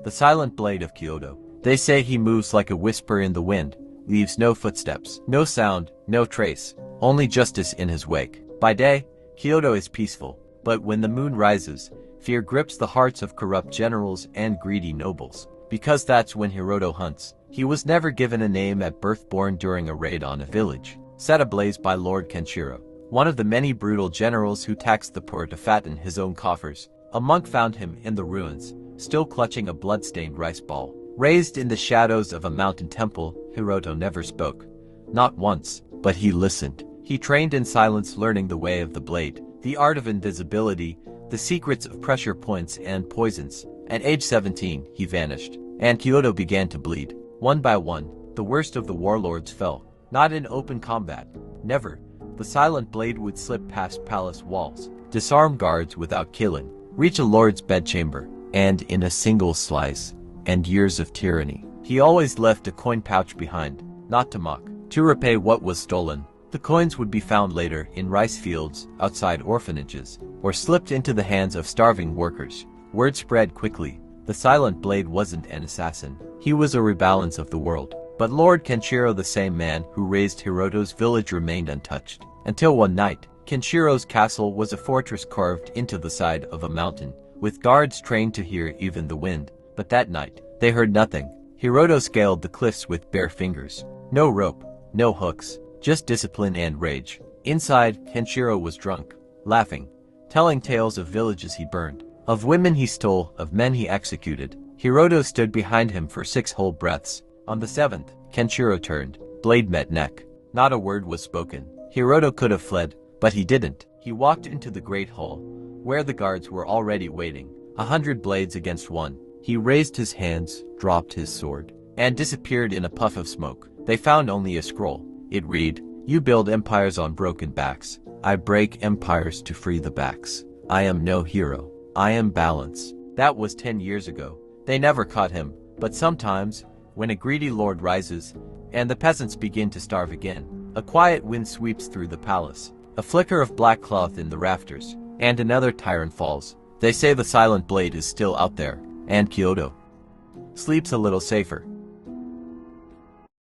the silent blade of Kyoto. They say he moves like a whisper in the wind, leaves no footsteps, no sound, no trace, only justice in his wake. By day, Kyoto is peaceful, but when the moon rises, fear grips the hearts of corrupt generals and greedy nobles. Because that's when Hiroto hunts. He was never given a name at birth, born during a raid on a village set ablaze by Lord Kenshiro, one of the many brutal generals who taxed the poor to fatten his own coffers. A monk found him in the ruins, still clutching a blood-stained rice ball. Raised in the shadows of a mountain temple, Hiroto never spoke. Not once, but he listened. He trained in silence, learning the way of the blade, the art of invisibility, the secrets of pressure points and poisons. At age 17, he vanished, and Kyoto began to bleed. One by one, the worst of the warlords fell. Not in open combat. Never. The silent blade would slip past palace walls, disarm guards without killing, reach a lord's bedchamber, and in a single slice, end years of tyranny. He always left a coin pouch behind, not to mock, to repay what was stolen. The coins would be found later in rice fields, outside orphanages, or slipped into the hands of starving workers. Word spread quickly. The silent blade wasn't an assassin. He was a rebalance of the world. But Lord Kenshiro, the same man who raised Hiroto's village, remained untouched. Until one night, Kenshiro's castle was a fortress carved into the side of a mountain, with guards trained to hear even the wind. But that night, they heard nothing. Hiroto scaled the cliffs with bare fingers. No rope, no hooks, just discipline and rage. Inside, Kenshiro was drunk, laughing, telling tales of villages he burned, of women he stole, of men he executed. Hiroto stood behind him for 6 whole breaths. On the 7th, Kenshiro turned. Blade met neck. Not a word was spoken. Hiroto could have fled, but he didn't. He walked into the great hall, where the guards were already waiting. 100 blades against one. He raised his hands, dropped his sword, and disappeared in a puff of smoke. They found only a scroll. It read, "You build empires on broken backs. I break empires to free the backs. I am no hero. I am balance." That was 10 years ago. They never caught him, but sometimes, when a greedy lord rises, and the peasants begin to starve again, a quiet wind sweeps through the palace, a flicker of black cloth in the rafters, and another tyrant falls. They say the silent blade is still out there, and Kyoto sleeps a little safer.